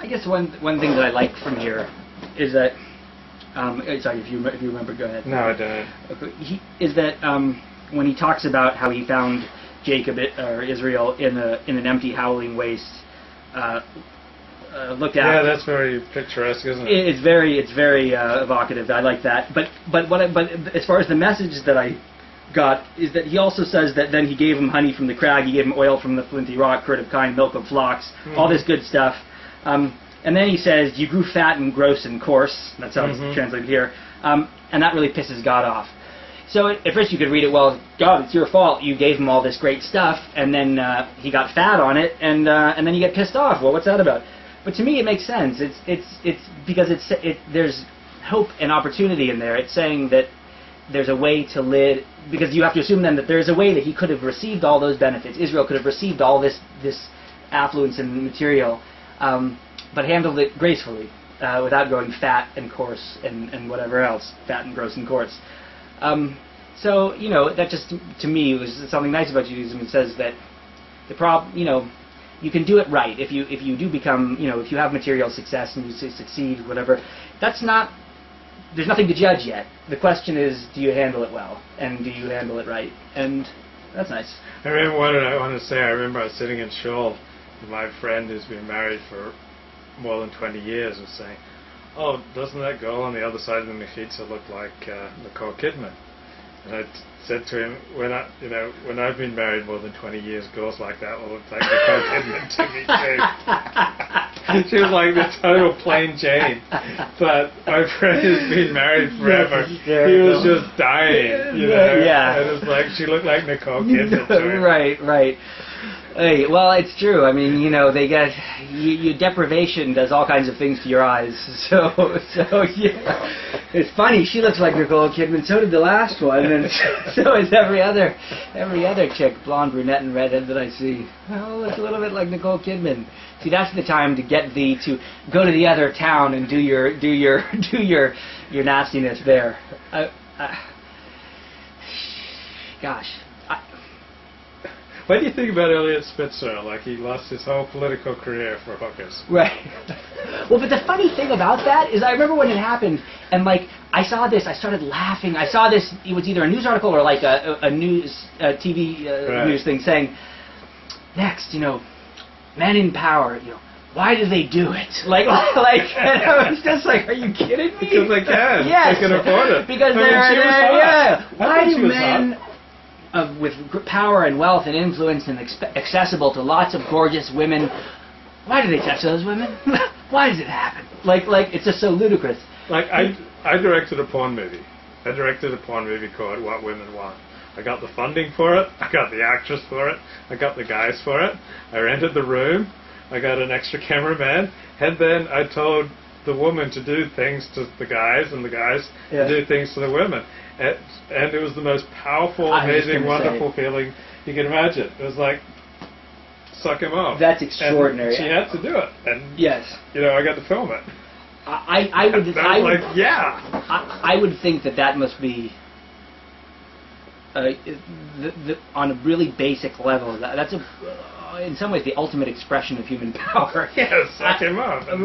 I guess one thing that I like from here is that sorry, if you remember, go ahead. No, I don't. Okay. Is that when he talks about how he found Jacob or Israel in an empty, howling waste, looked at. Yeah, that's very picturesque, isn't it? It's very evocative. I like that. But as far as the message that I got is that he also says that then he gave him honey from the crag, he gave him oil from the flinty rock, curd of kine, milk of flocks, all this good stuff. And then he says, you grew fat and gross and coarse. That's how it's translated here. And that really pisses God off. So at first you could read it, well, God, it's your fault. You gave him all this great stuff, and then he got fat on it, and then you get pissed off. Well, what's that about? But to me, it makes sense. It's because there's hope and opportunity in there. It's saying that there's a way to live, because you have to assume then that there's a way that he could have received all those benefits. Israel could have received all this affluence and material, but handled it gracefully, without going fat and coarse and whatever else, fat and gross and coarse. So, you know, that just, to me, was something nice about Judaism. It says that you can do it right. If you do become, if you have material success and you succeed, whatever, there's nothing to judge yet. The question is, do you handle it well? And do you handle it right? And that's nice. I remember what I want to say. I remember I was sitting in shul, and my friend who's been married for more than 20 years was saying, oh, doesn't that girl on the other side of the mechitza look like Nicole Kidman? And I said to him, when I've been married more than 20 years, girls like that will look like Nicole Kidman to me too. She was like the total plain Jane. But my friend has been married forever. He was just dying, Yeah. And it's like she looked like Nicole Kidman to him. Right. Hey, well, it's true. I mean, they get deprivation does all kinds of things to your eyes. So yeah, it's funny. She looks like Nicole Kidman. So did the last one, and so is every other chick, blonde, brunette, and redhead that I see. Oh, looks a little bit like Nicole Kidman. See, that's the time to get thee to go to the other town and do your nastiness there. Gosh. What do you think about Elliot Spitzer? Like, he lost his whole political career for hookers. Right. Well, but the funny thing about that is I remember when it happened, and, like, I saw this, I started laughing. I saw this, it was either a news article or, like, a news, TV news thing saying, next, men in power, why do they do it? Like, and I was just like, are you kidding me? Because they can. Yes. They can afford it. Because why do men with power and wealth and influence and accessible to lots of gorgeous women, why do they touch those women? Why does it happen? Like it's just so ludicrous. Like, I directed a porn movie. I directed a porn movie called What Women Want. I got the funding for it. I got the actress for it. I got the guys for it. I rented the room. I got an extra cameraman. And then I told the woman to do things to the guys and the guys to do things to the women. And it was the most powerful, amazing, wonderful feeling you can imagine. It was like, suck him off. That's extraordinary. And she had to do it. And, yes. I got to film it. I would think that must be, on a really basic level, that's in some ways the ultimate expression of human power. Yeah, suck him up. And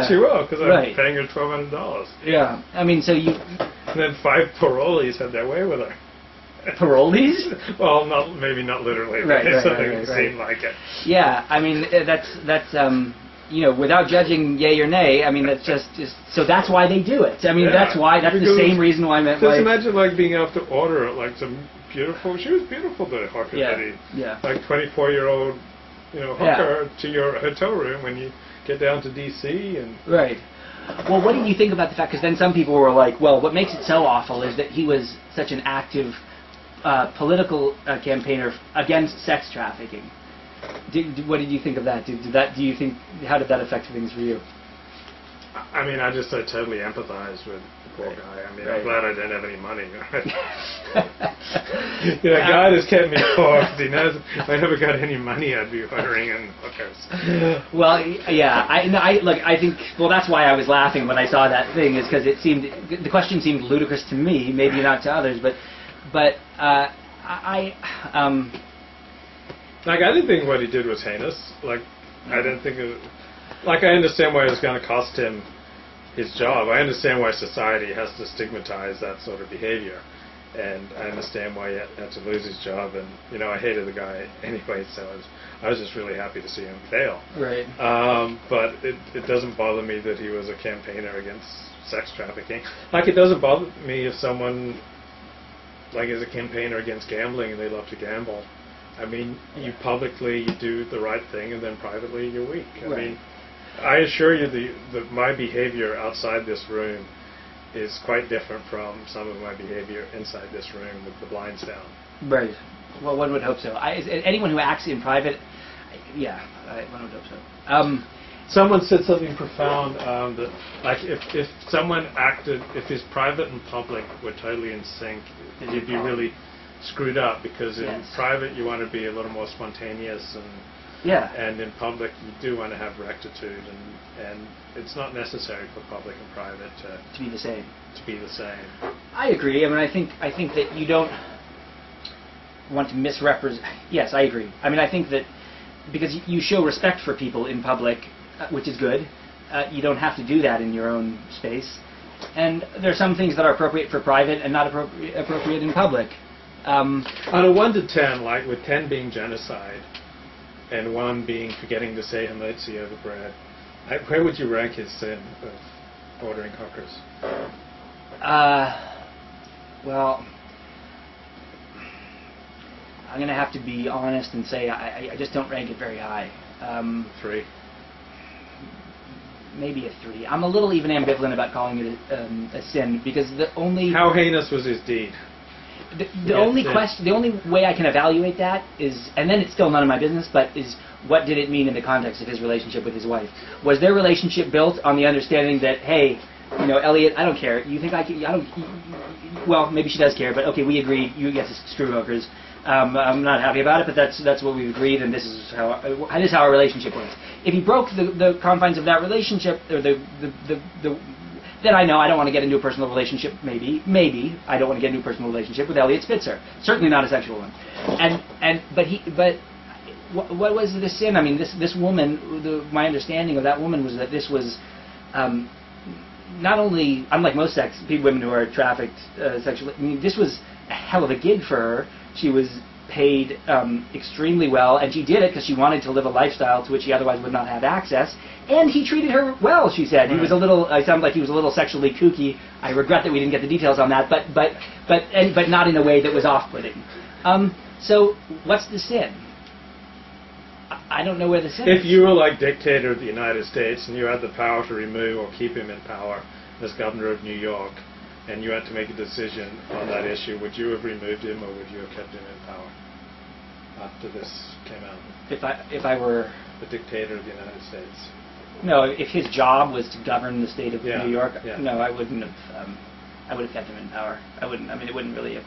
she will, because I'm paying her $1,200. Yeah, I mean, so you... And then 5 parolees had their way with her. Parolees? Well, maybe not literally, but it seemed like it. Yeah, I mean, that's without judging yay or nay, I mean, that's just so that's why they do it. I mean, that's the same reason why... Just imagine, like, being able to order, like, some beautiful... She was beautiful, the hooker lady. Yeah. Like, 24-year-old, hooker to your hotel room when you get down to D.C. and... Right. Well, what did you think about the fact, because then some people were like, well, what makes it so awful is that he was such an active political campaigner against sex trafficking. What did you think of that? How did that affect things for you? I mean, I totally empathize with the poor guy. I mean, I'm glad I didn't have any money. God has kept me poor because he knows if I never got any money, I'd be hiring in hookers. Well, yeah, I think, well, that's why I was laughing when I saw that thing, is because the question seemed ludicrous to me, maybe not to others, but I didn't think what he did was heinous. Like, I didn't think it. Like, I understand why it's going to cost him his job. I understand why society has to stigmatize that sort of behavior. And I understand why he had to lose his job. And, you know, I hated the guy anyway, so I was just really happy to see him fail. Right. But it doesn't bother me that he was a campaigner against sex trafficking. Like, it doesn't bother me if someone, like, is a campaigner against gambling and they love to gamble. I mean, you publicly do the right thing, and then privately you're weak. I mean, I assure you my behavior outside this room is quite different from some of my behavior inside this room with the blinds down. Right. Well, one would hope so. Anyone who acts in private, one would hope so. Someone said something profound that, like, if someone acted, if his private and public were totally in sync, you'd be really screwed up, because in private you want to be a little more spontaneous, and in public you do want to have rectitude, and it's not necessary for public and private to be the same. To be the same. I agree. I mean, I think that you don't want to misrepresent. Yes, I agree. I mean, I think that because you show respect for people in public, which is good, you don't have to do that in your own space. And there are some things that are appropriate for private and not appropriate in public. On a 1 to 10, like with 10 being genocide and 1 being forgetting to say hamotzi over bread, where would you rank his sin of ordering hookers? Well, I'm going to have to be honest and say I just don't rank it very high. 3. Maybe a 3. I'm a little even ambivalent about calling it a sin, because the only... How heinous was his deed? The only way I can evaluate that is, and then it's still none of my business, but is what did it mean in the context of his relationship with his wife? Was their relationship built on the understanding that, hey, you know, Elliot, I don't care. You think I don't? Well, maybe she does care, but okay, we agreed. You get to screw hookers. I'm not happy about it, but that's what we agreed, and this is how our relationship was. If he broke the confines of that relationship, or then I know I don't want to get into a personal relationship. Maybe I don't want to get into a personal relationship with Elliot Spitzer. Certainly not a sexual one. But what was the sin? I mean, this woman. My understanding of that woman was that this was not only, unlike most women who are trafficked sexually. I mean, this was a hell of a gig for her. She was paid extremely well, and she did it because she wanted to live a lifestyle to which she otherwise would not have access. And he treated her well, she said. He was a little. I sounded like he was a little sexually kooky. I regret that we didn't get the details on that, but not in a way that was off-putting. So what's the sin? I don't know where the sin is. If you were like dictator of the United States and you had the power to remove or keep him in power as governor of New York, and you had to make a decision on that issue, would you have removed him or would you have kept him in power after this came out? If I were the dictator of the United States. No, if his job was to govern the state of New York, yeah. No, I wouldn't have. I would have kept him in power. I wouldn't. I mean, it wouldn't really have.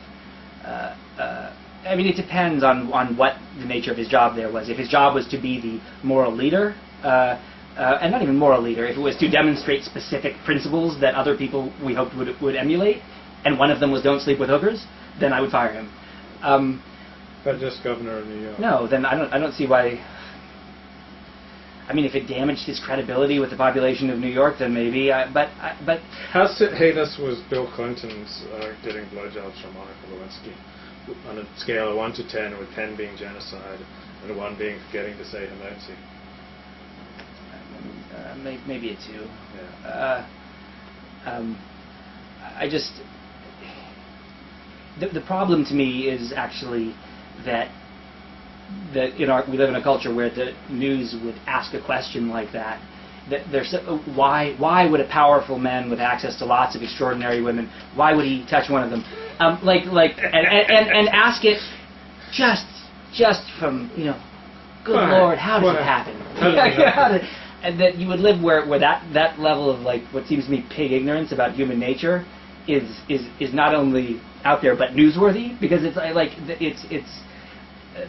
I mean, it depends on what the nature of his job there was. If his job was to be the moral leader, and not even moral leader, if it was to demonstrate specific principles that other people we hoped would emulate, and one of them was don't sleep with hookers, then I would fire him. But just governor of New York. No, then I don't see why. I mean, if it damaged his credibility with the population of New York, then maybe. But how heinous was Bill Clinton's getting blowjobs from Monica Lewinsky on a scale of 1 to 10, with 10 being genocide and 1 being forgetting to say hamotzi? Maybe a 2. Yeah. I just the problem to me is actually that we live in a culture where the news would ask a question like that. Why would a powerful man with access to lots of extraordinary women, why would he touch one of them? And ask it just from, good Lord, how does it happen? And that you would live where that level of what seems to me pig ignorance about human nature is not only out there but newsworthy, because it's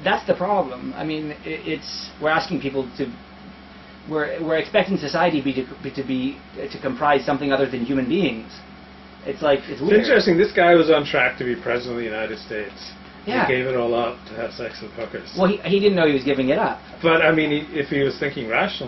that's the problem. I mean, we're asking people to. We're expecting society to comprise something other than human beings. It's weird. It's interesting. This guy was on track to be president of the United States. Yeah. He gave it all up to have sex with hookers. Well, he didn't know he was giving it up. But I mean, if he was thinking rationally.